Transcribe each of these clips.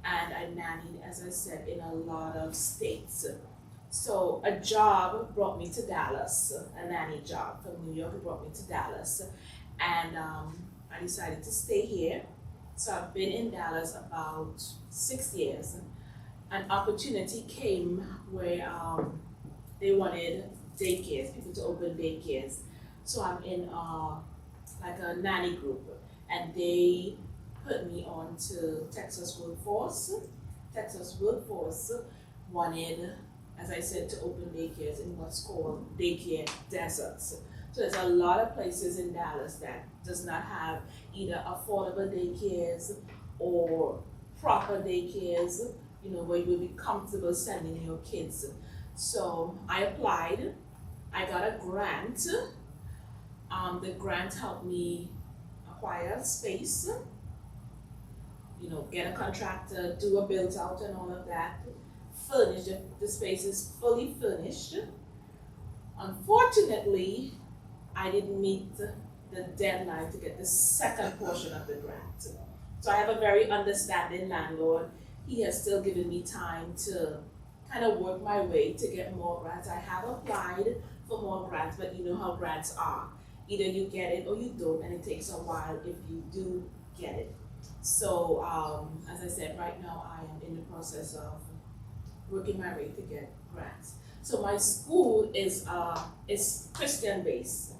and I nannied, as I said, in a lot of states. So a job brought me to Dallas, a nanny job from New York. It brought me to Dallas, and I decided to stay here. So I've been in Dallas about 6 years. An opportunity came where they wanted daycares, people to open daycares. So I'm in like a nanny group, and they put me on to Texas Workforce. Texas Workforce wanted, as I said, to open daycares in what's called daycare deserts. So there's a lot of places in Dallas that does not have either affordable daycares or proper daycares, where you will be comfortable sending your kids. So I applied, I got a grant. The grant helped me acquire space, get a contractor, do a build out and all of that. Furnish, the space is fully furnished. Unfortunately, I didn't meet the deadline to get the second portion of the grant. So I have a very understanding landlord. He has still given me time to kind of work my way to get more grants. I have applied for more grants, but you know how grants are. Either you get it or you don't, and it takes a while if you do get it. So, as I said, right now I am in the process of working my way to get grants. So my school is Christian based.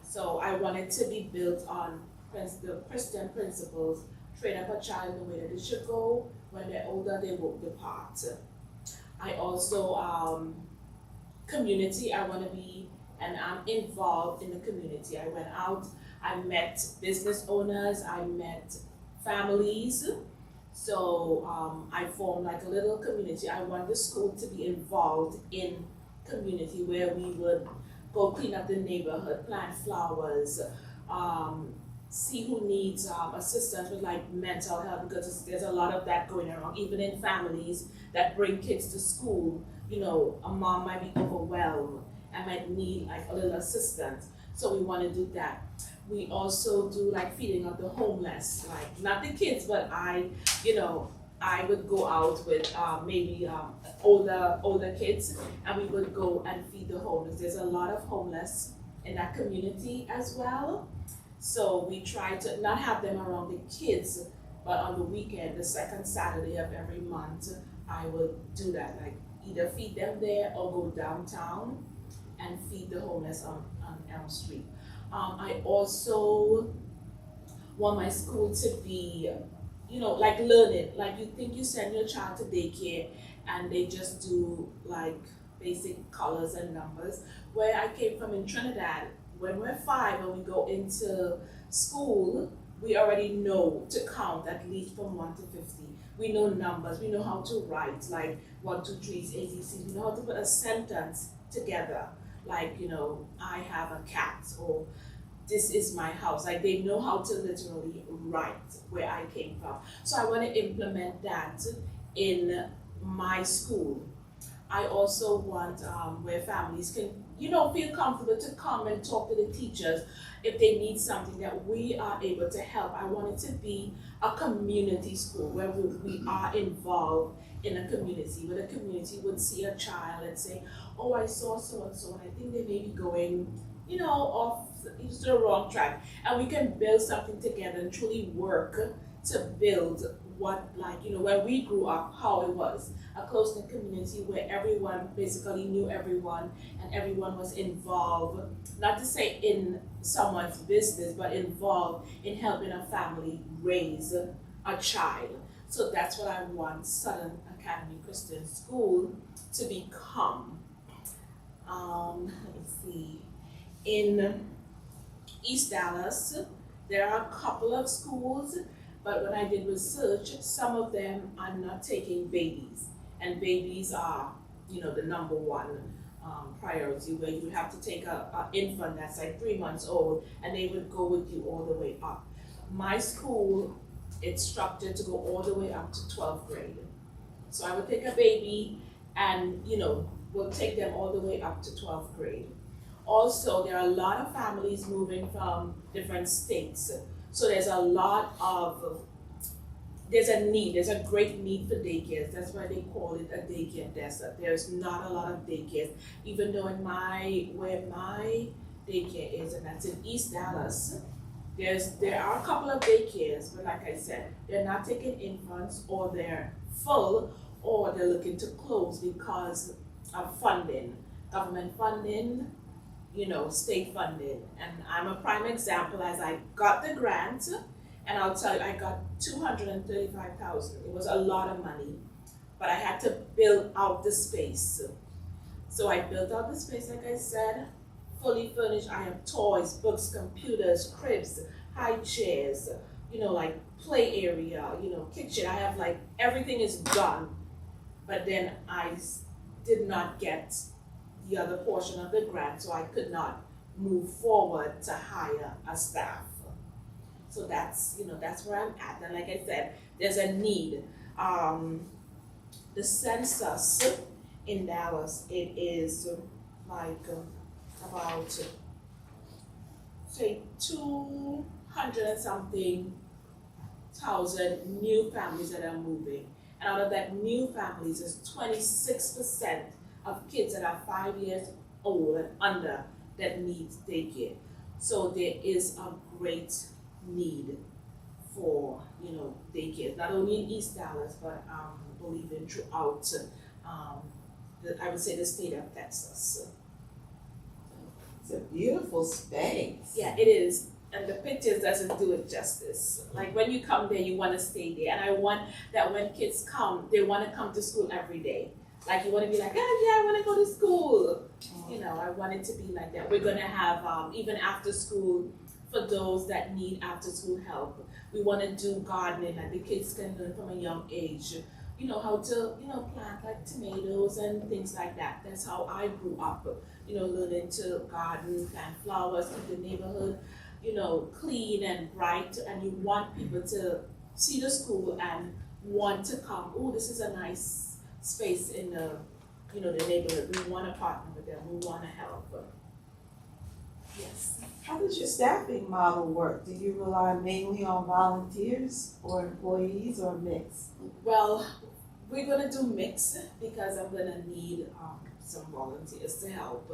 So I wanted to be built on the Christian principles, train up a child the way that they should go. When they're older, they won't depart. I also, community, I want to be, and I'm involved in the community. I went out, I met business owners, I met families. So I formed like a little community. I want the school to be involved in community where we would go clean up the neighborhood, plant flowers, see who needs assistance with like mental health, because there's a lot of that going around, even in families that bring kids to school. A mom might be overwhelmed and might need like a little assistance. So we want to do that. We also do like feeding of the homeless, like not the kids, but I would go out with maybe older kids, and we would go and feed the homeless. There's a lot of homeless in that community as well. So we try to not have them around the kids, but on the weekend, the second Saturday of every month, I would do that, like either feed them there or go downtown and feed the homeless on Elm Street. I also want my school to be, like learning. Like you think you send your child to daycare and they just do like basic colors and numbers. Where I came from in Trinidad, when we're 5 and we go into school, we already know to count at least from 1 to 50. We know numbers, we know how to write, like 1, 2, 3, ABCs. We know how to put a sentence together. Like, I have a cat, or this is my house. Like they know how to literally write where I came from. So I want to implement that in my school. I also want where families can, feel comfortable to come and talk to the teachers if they need something, that we are able to help. I want it to be a community school where we are involved in a community, where the community would see a child and say, oh, I saw so and so, and I think they may be going, off the wrong track. And we can build something together and truly work to build what, when we grew up, how it was. A close-knit community where everyone basically knew everyone and everyone was involved, not to say in someone's business, but involved in helping a family raise a child. So that's what I want Southern Academy Christian School to become. Let me see. In East Dallas, there are a couple of schools, but when I did research, some of them are not taking babies. And babies are, the number one priority, where you have to take an infant that's like 3 months old, and they would go with you all the way up. My school, it's structured to go all the way up to 12th grade. So I would take a baby and, we'll take them all the way up to 12th grade. Also, there are a lot of families moving from different states. So there's a lot of there's a need, there's a great need for daycares. That's why they call it a daycare desert. There's not a lot of daycares, even though where my daycare is, and that's in East Dallas. There are a couple of daycares, but like I said, they're not taking infants, or they're full, or they're looking to close because of funding, government funding, state funding. And I'm a prime example, as I got the grant, and I'll tell you, I got $235,000. It was a lot of money, but I had to build out the space. So I built out the space, like I said, fully furnished. I have toys, books, computers, cribs, high chairs, like play area, kitchen. I have like, everything is done. But then I did not get the other portion of the grant, so I could not move forward to hire a staff. So that's where I'm at. And like I said, there's a need. The census in Dallas, it is like about, say, 200 and something thousand new families that are moving. And out of that new families, is 26% of kids that are 5 years old and under that need daycare. So there is a great need for daycare, not only in East Dallas, but I believe in throughout I would say the state of Texas. It's a beautiful space. Yeah, it is. And the pictures doesn't do it justice. Like when you come there, you want to stay there. And I want that when kids come, they want to come to school every day. Like you want to be like, oh yeah, I want to go to school. I want it to be like that. We're going to have even after school, for those that need after school help. We want to do gardening, like the kids can learn from a young age, how to, plant like tomatoes and things like that. That's how I grew up, learning to garden, plant flowers, keep the neighborhood, clean and bright. And you want people to see the school and want to come. Oh, this is a nice space in the, the neighborhood. We want to partner with them. We want to help. Yes. How does your staffing model work? Do you rely mainly on volunteers or employees, or mix? Well, we're gonna do mix because I'm gonna need some volunteers to help.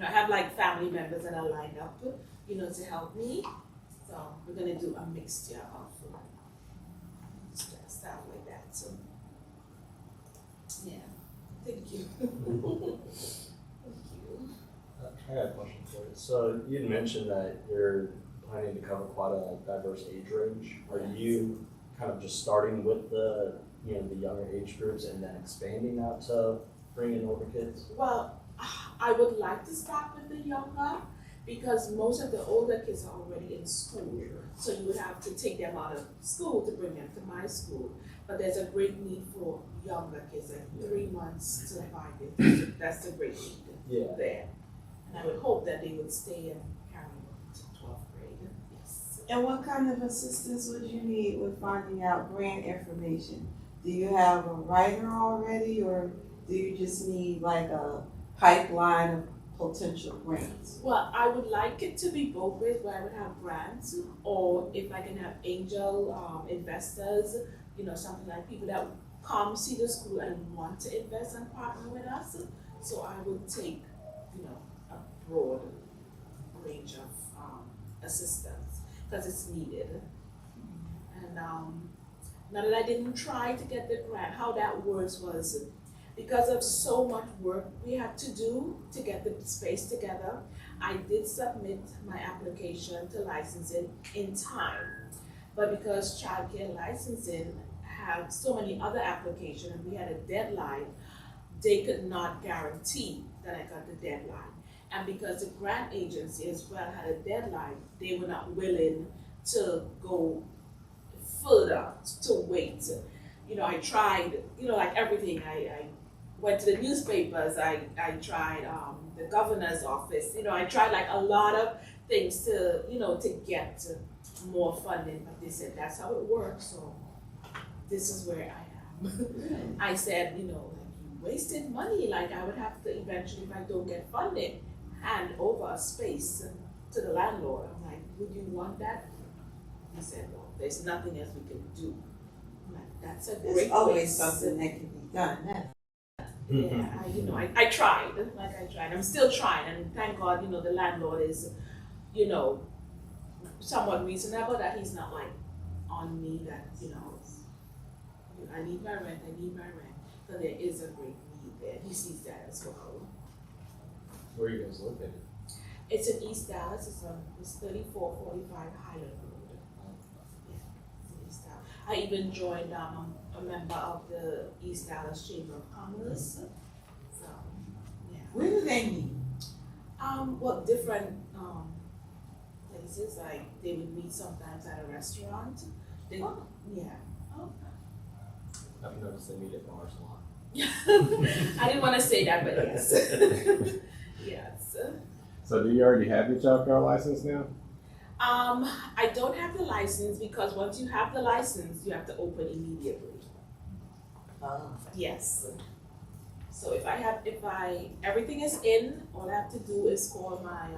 I have like family members that are lined up, to help me. So we're gonna do a mixture of stuff like that. So yeah, thank you. I got a question for you. So you had mentioned that you're planning to cover quite a diverse age range. Are you kind of just starting with the the younger age groups and then expanding out to bring in older kids? Well, I would like to start with the younger because most of the older kids are already in school. So you would have to take them out of school to bring them to my school. But there's a great need for younger kids, like 3 months to 5 years. That's a great need there. And I would hope that they would stay and carry on to 12th grade. Yes. And what kind of assistance would you need with finding out grant information? Do you have a writer already, or do you just need like a pipeline of potential grants? Well, I would like it to be both ways, where I would have grants, or if I can have angel investors, something like people that come see the school and want to invest and partner with us. So I would take, a broad range of assistance because it's needed. And now that I didn't try to get the grant, how that works was because of so much work we had to do to get the space together. I did submit my application to licensing in time, but because childcare licensing had so many other applications and we had a deadline, they could not guarantee that I got the deadline. And because the grant agency as well had a deadline, they were not willing to go further to wait. I tried, like everything. I went to the newspapers, I tried the governor's office, I tried like a lot of things to, to get more funding, but they said that's how it works, so this is where I am. I said, like you wasted money, like I would have to eventually, if I don't get funding, hand over a space to the landlord. I'm like, would you want that? He said, well, there's nothing else we can do. Like, that's a great There's always place. something that can be done. Yeah, I tried. I'm still trying, and thank God, the landlord is, somewhat reasonable that he's not like on me that, I need my rent. So there is a great need there. He sees that as well. Where are you guys located? It's in East Dallas. It's 3445 Highland Road. Yeah, it's in East Dallas. I even joined a member of the East Dallas Chamber of Commerce. So, yeah. Where do they meet? Well, different places. Like they would meet sometimes at a restaurant. They, Oh. Yeah. I've noticed they meet at bars a lot. I didn't want to say that, but yes. Yes. So do you already have your childcare license now? I don't have the license because once you have the license, you have to open immediately. Yes. So if everything is in, all I have to do is call my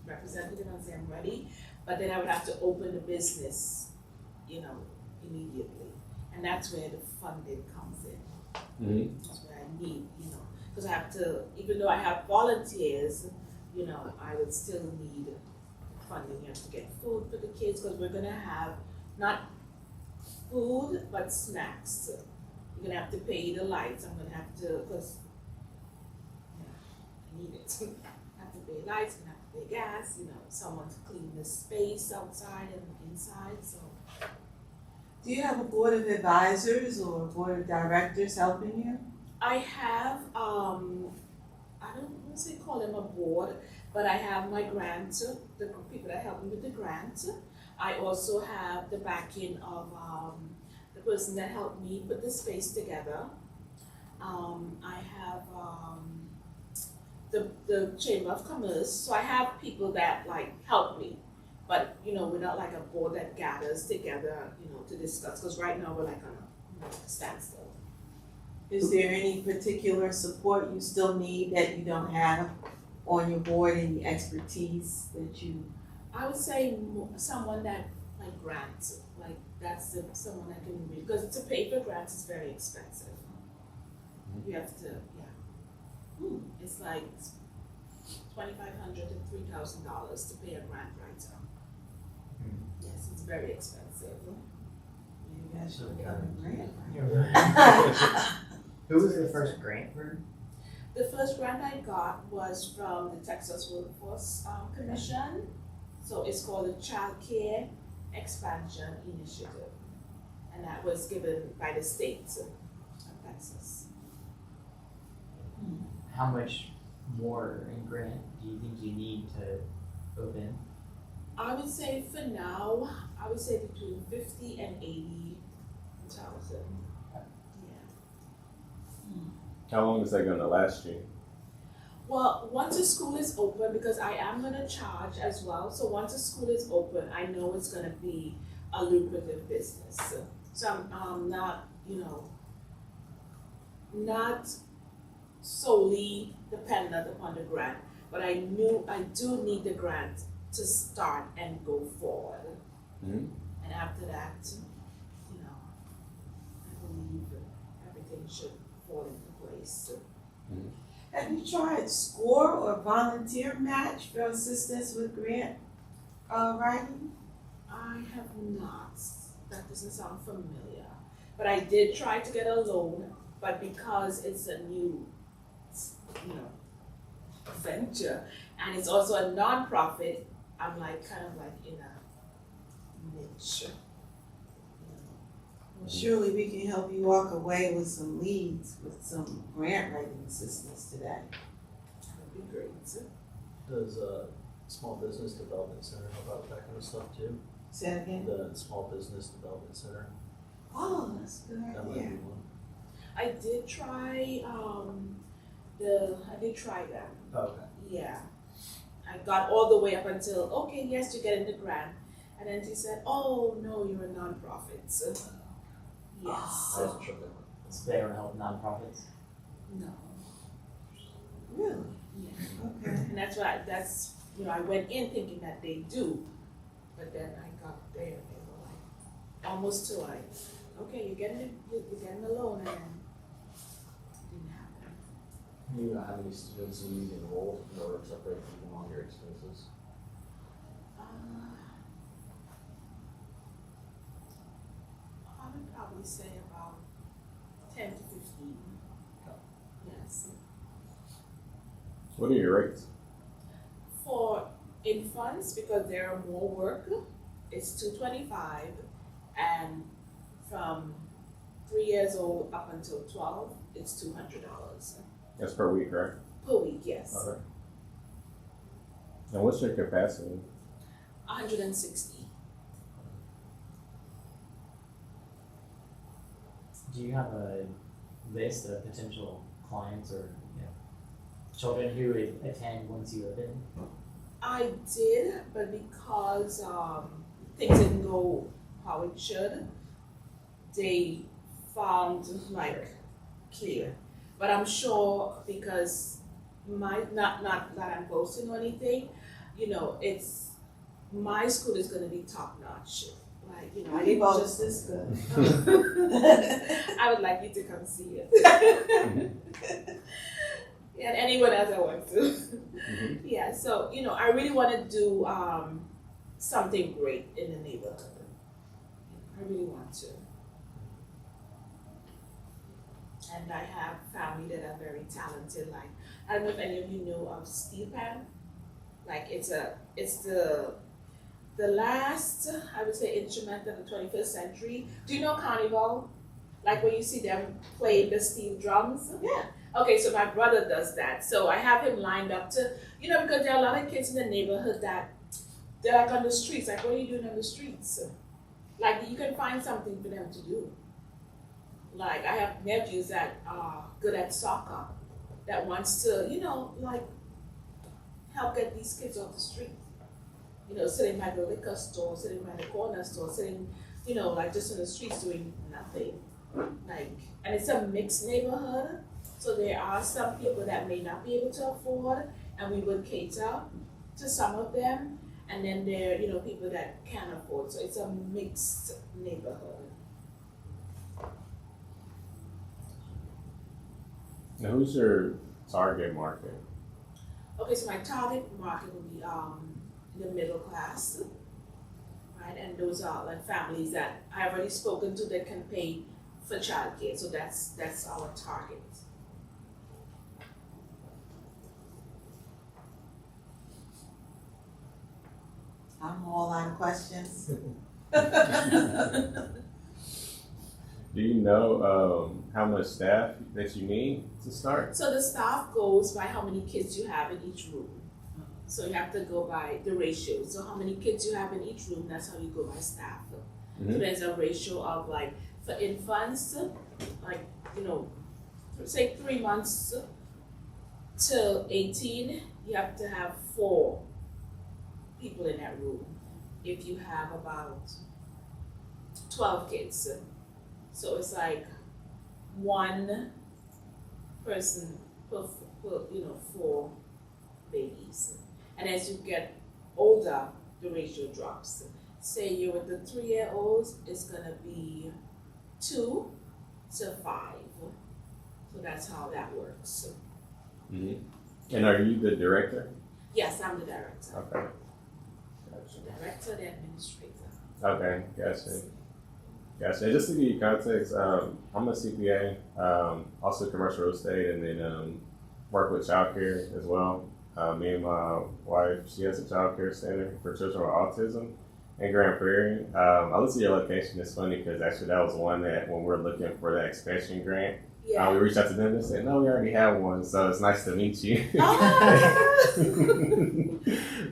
representative and say I'm ready, but then I would have to open the business, immediately. And that's where the funding comes in. Mm-hmm. That's where I need, because I have to, even though I have volunteers, I would still need funding. You have to get food for the kids because we're gonna have not food but snacks. You're gonna have to pay the lights. I'm gonna have to, because I need it. I have to pay lights, I'm gonna have to pay gas, someone to clean the space outside and inside, so. Do you have a board of advisors or a board of directors helping you? I have, I don't want to say call them a board, but I have my grant, the people that help me with the grant. I also have the backing of the person that helped me put the space together. I have the Chamber of Commerce, so I have people that help me. But we're not like a board that gathers together, to discuss. Because right now we're on a standstill. Is there any particular support you still need that you don't have on your board, any expertise that you? I would say someone that grants, that's someone that can read, because to pay for grants is very expensive. You have to, it's like $2,500 to $3,000 to pay a grant writer. Yes, it's very expensive. You guys should have a grant. Who was the first grant for? The first grant I got was from the Texas Workforce Commission. So it's called the Child Care Expansion Initiative. And that was given by the state of Texas. How much more in grant do you think you need to open? I would say for now, between 50 and 80,000. Yeah. How long is that gonna last you? Well, once the school is open, because I am gonna charge as well, so once the school is open, I know it's gonna be a lucrative business. So I'm not, not solely dependent upon the grant, but I do need the grant to start and go forward. Mm-hmm. And after that, I believe everything should fall into place. Have you tried SCORE or volunteer match for assistance with grant writing? I have not. That doesn't sound familiar. But I did try to get a loan, but because it's a new, venture, and it's also a non-profit, I'm kind of in a niche. Well, surely we can help you walk away with some leads, with some grant writing assistance today. That would be great. Does Small Business Development Center help out with that kind of stuff too? Say that again? The Small Business Development Center, Oh, that's a good that might idea. be one. I did try that. Oh, okay. Yeah. I got all the way up until, okay, yes, you're getting the grant. And then she said, oh, no, you're a nonprofit. Yes. I wasn't sure that. So they don't help nonprofits? No. Really? Yeah. Okay. And that's I went in thinking that they do. But then I got there and they were almost till I okay, you're getting the loan, and then it didn't happen. Do you know how many students you need enrolled in order to separate from all your expenses? I would probably say about 10 to 15. Yes. What are your rates? For infants, because there are more work, it's $225, and from 3 years old up until 12, it's $200 That's per week, right? per week. Yes, Okay. And what's your capacity? 160. Do you have a list of potential clients or children who would attend once you open? I did, but because things didn't go how it should, they found like clear. But I'm sure because not that I'm boasting or anything, it's my school is gonna be top notch. Like, I We didn't both just is good. I would like you to come see it. And anyone else I want to. Mhm. Yeah, so I really want to do something great in the neighborhood. I really want to. And I have family that are very talented. Like, I don't know if any of you know of steel pan. Like, it's the last, I would say, instrument of the 21st century. Do you know carnival? Like when you see them play the steel drums? Yeah. Okay, so my brother does that. So I have him lined up to, because there are a lot of kids in the neighborhood that they're like on the streets. Like, what are you doing on the streets? Like, you can find something for them to do. Like, I have nephews that are good at soccer that wants to, like, help get these kids off the street. Sitting by the liquor store, sitting by the corner store, sitting, like just on the streets doing nothing. Like, and it's a mixed neighborhood. So there are some people that may not be able to afford, and we will cater to some of them. And then there are, people that can afford. So it's a mixed neighborhood. Now, who's your target market? Okay, so my target market will be the middle class, right? And those are like families that I've already spoken to that can pay for childcare. So that's our target. I'm all out of questions. Do you know how much staff that you need to start? So the staff goes by how many kids you have in each room. So you have to go by the ratio. So how many kids you have in each room, that's how you go by staff. So Mhm. there's a ratio of like, for infants, like, say 3 months to 18, you have to have 4 people in that room. If you have about 12 kids. So it's like 1 person per 4 babies. And as you get older, the ratio drops. Say you're with the 3-year-olds, it's gonna be 2 to 5. So that's how that works. Mhm. And are you the director? Yes, I'm the director. Okay. Gotcha. Director, the administrator. Okay, gotcha. Gotcha. And just to give you context, I'm a CPA, also commercial real estate, and then work with childcare as well. Me and my wife, she has a childcare center for children with autism in Grand Prairie. I looked at your location. It's funny because actually that was one that when we're looking for that expansion grant, Yeah. we reached out to them and said, no, we already have one, so it's nice to meet you.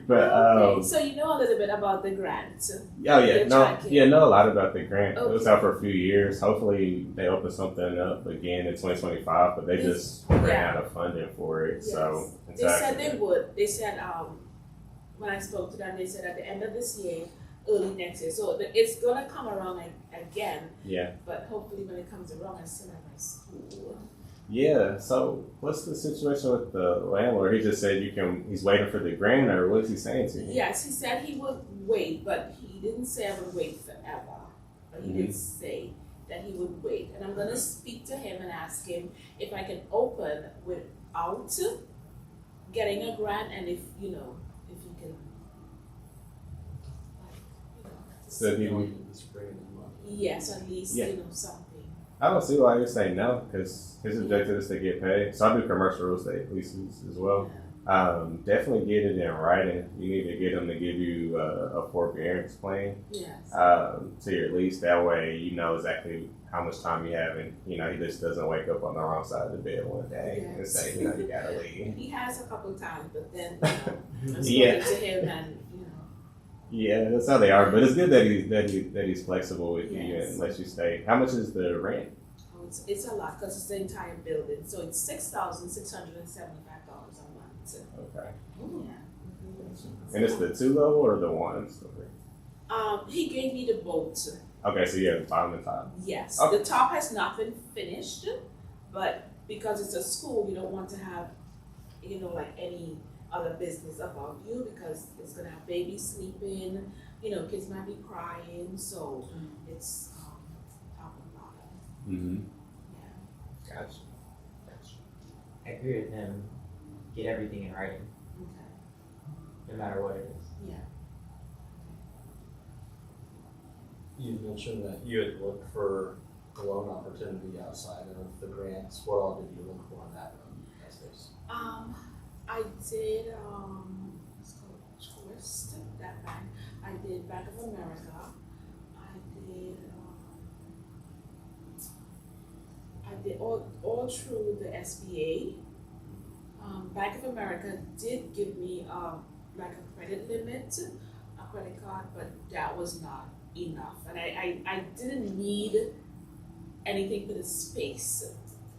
But Okay, so you know a little bit about the grant. oh yeah, Your no, childcare. yeah, know a lot about the grant. It was Okay. out for a few years. Hopefully, they open something up again in 2025. But they just ran Yeah. out of funding for it. So Yes. it's They said actually- they would. They said when I spoke to them, they said at the end of this year, early next year. So it's gonna come around again. yeah, But hopefully, when it comes around, I still have my school. yeah. So what's the situation with the landlord? He just said he's waiting for the grant, or what is he saying to you? Yes, he said he would wait, but he didn't say I would wait forever. But he did say that he would wait. And I'm gonna speak to him and ask him if I can open without getting a grant, and if he can, So he would. He's bringing in money. yes, at least, Yeah. something. I don't see why you say no, because his objective is to get paid. So I do commercial real estate leases as well. Definitely get it in writing. You need to get them to give you a forbearance plan Yes. to your lease. That way, you know exactly how much time you have, and he just doesn't wake up on the wrong side of the bed one day and Yes. say, you gotta leave. He has a couple times, but then, I'm speaking Yeah. to him and, Yeah, that's how they are. But it's good that he's flexible with you Yes. and lets you stay. How much is the rent? oh, it's a lot, because it's the entire building, so it's $6,675 a month. Okay. Yeah. And it's the 2 level or the 1 story? He gave me the boat. Okay, so yeah, the bottom and top. Yes, Okay. the top has not been finished, but because it's a school, you don't want to have, like any other business about you, because it's gonna have babies sleeping, kids might be crying, so it's top and bottom. Mm-hmm. Yeah. Gotcha. I agree with him. Get everything in writing, Okay. no matter what it is. Yeah. You mentioned that you had looked for a loan opportunity outside of the grants. What all did you look for in that space? I did it's called Twist, that bank. I did Bank of America. I did all through the SBA. Bank of America did give me like a credit limit, a credit card, but that was not enough. And I didn't need anything for the space.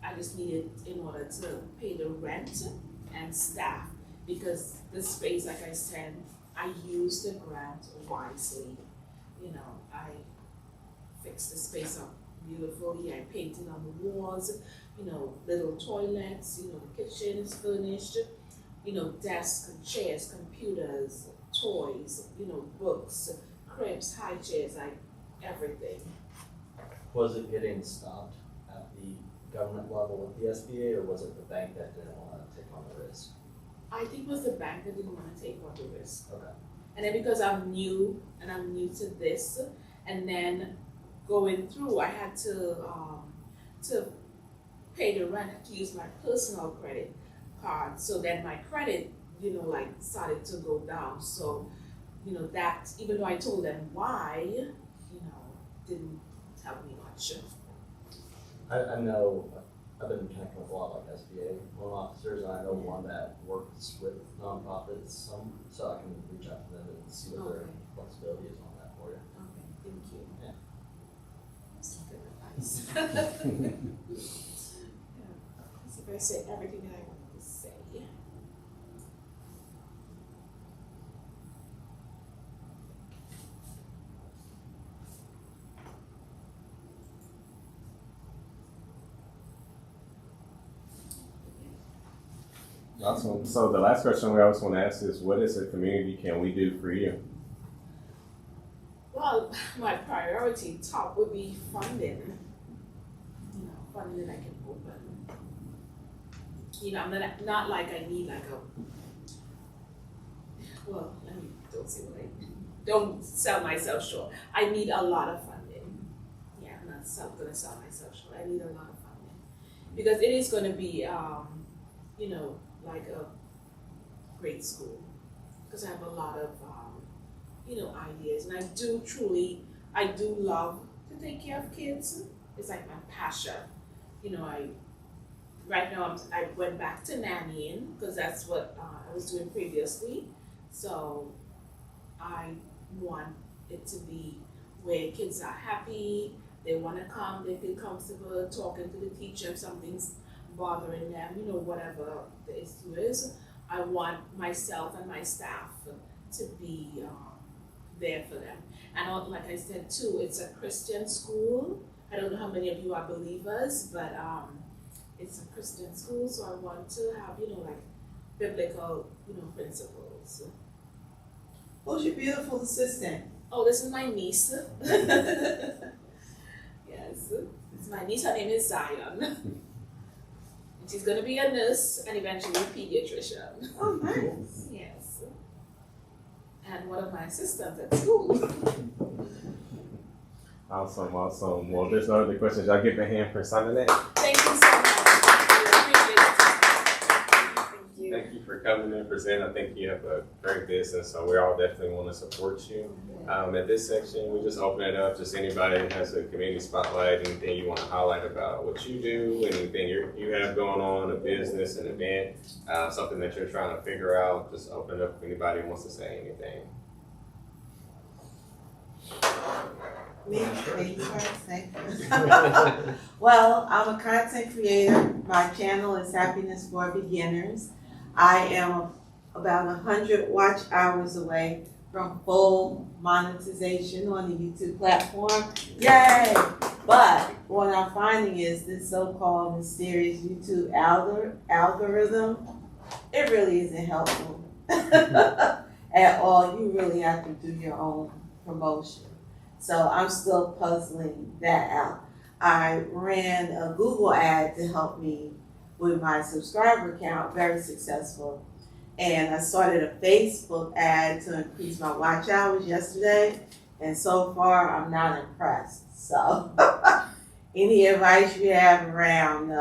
I just needed in order to pay the rent and staff, because the space, like I said, I used the grant wisely. I fixed the space up beautifully. I painted on the walls, little toilets, the kitchen is furnished, desks, chairs, computers, toys, books, cribs, high chairs, everything. Was it getting stopped at the government level with the SBA, or was it the bank that didn't want to take on the risk? I think it was the bank that didn't want to take on the risk. Okay. And then because I'm new to this, and then going through, I had to pay the rent, to use my personal credit card. So then my credit, started to go down. So, that, even though I told them why, didn't help me much. I know I've been connecting with a lot of SBA loan officers, and I know one that works with nonprofits some, so I can reach out to them and see what their flexibility is on that for you. Okay, thank you. Yeah. That's good advice. Yeah. So if I say everything that I wanted to say. Awesome. So the last question we always want to ask is, what as a community can we do for you? Well, my priority top would be funding. Funding that I can open. I'm not like I need like well, let me don't sell myself short. I need a lot of funding. Yeah, I'm not gonna sell myself short. I need a lot of funding. Because it is gonna be like a great school. Because I have a lot of ideas, and I do love to take care of kids. It's like my passion. Right now I went back to nannying, because that's what I was doing previously. So I want it to be where kids are happy, they want to come, they feel comfortable talking to the teacher if something's bothering them, whatever the issue is. I want myself and my staff to be there for them. And like I said too, it's a Christian school. I don't know how many of you are believers, but it's a Christian school, so I want to have, like biblical, principles. Who's your beautiful assistant? Oh, this is my niece. Yes. Yes. It's my niece, her name is Zion. And she's gonna be a nurse and eventually a pediatrician. Oh, nice. Yes. And one of my assistants at school. Awesome, awesome. Well, if there's no other questions, y'all give a hand for signing that. Thank you so much. I appreciate it. Thank you. Thank you for coming and presenting. I think you have a great business, so we all definitely want to support you. At this section, we just open it up. Just anybody that has a community spotlight, anything you want to highlight about what you do, anything you have going on, a business, an event, something that you're trying to figure out. Just open it up if anybody wants to say anything. Me first, thank you. Well, I'm a content creator. My channel is Happiness for Beginners. I am about 100 watch hours away from full monetization on the YouTube platform. Yay! But what I'm finding is this so-called mysterious YouTube algorithm, it really isn't helpful at all. You really have to do your own promotion. So I'm still puzzling that out. I ran a Google ad to help me with my subscriber count, very successful. And I started a Facebook ad to increase my watch hours yesterday. And so far, I'm not impressed. So any advice you have around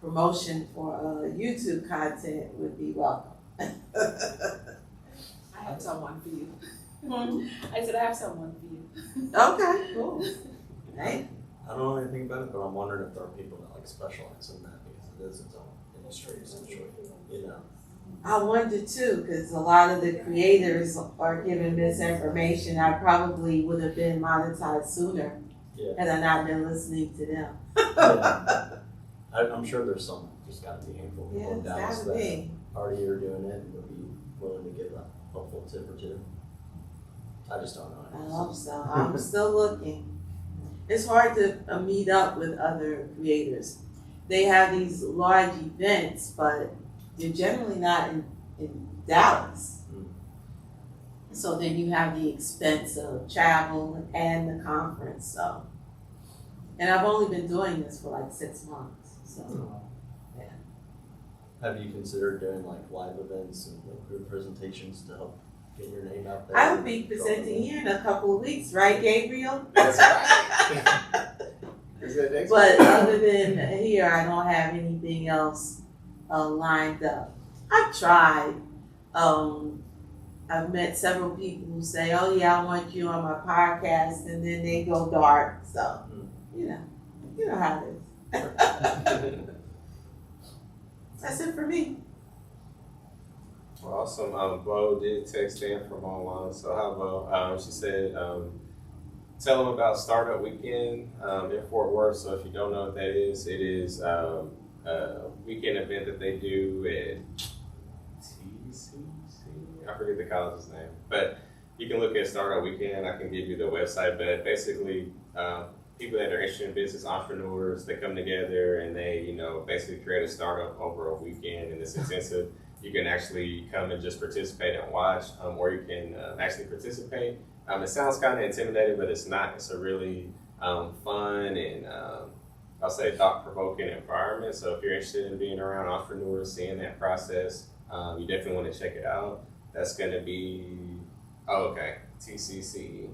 promotion for YouTube content would be welcome. I have someone for you. I said I have someone for you. Okay, cool. Right. I don't know anything about it, but I'm wondering if there are people that like specialize in that because it is its own industry essentially, you know. I wonder too, because a lot of the creators are giving misinformation. I probably would have been monetized sooner Yeah. had I not been listening to them. Yeah. I'm sure there's some, just gotta be a handful of Yeah, people in it's Dallas gotta that be. already are doing it and would be willing to give a helpful tip or two. I just don't know. I hope so. I'm still looking. It's hard to meet up with other creators. They have these large events, but they're generally not in Dallas. So then you have the expense of travel and the conference. So, and I've only been doing this for like 6 months. So, Have you considered doing like live events and like group presentations to help get your name out there? I will be presenting here in a couple of weeks, right, Gabriel? That's right. Is that next But other than here, I don't have anything else lined up. I've tried. I've met several people who say, "Oh yeah, I want you on my podcast," and then they go dark. So, you know how it is. That's it for me. Awesome. Bo did text in from online. So hi, Bo. She said, tell them about Startup Weekend in Fort Worth. So if you don't know what that is, it is a weekend event that they do at TCC. I forget the college's name, but you can look at Startup Weekend. I can give you the website, but basically, people that are interested in business, entrepreneurs, they come together and they, basically create a startup over a weekend, and it's intensive. You can actually come and just participate and watch, or you can actually participate. It sounds kind of intimidating, but it's not. It's a really fun and I'll say thought-provoking environment. So if you're interested in being around entrepreneurs, seeing that process, you definitely want to check it out. That's going to be, TCC.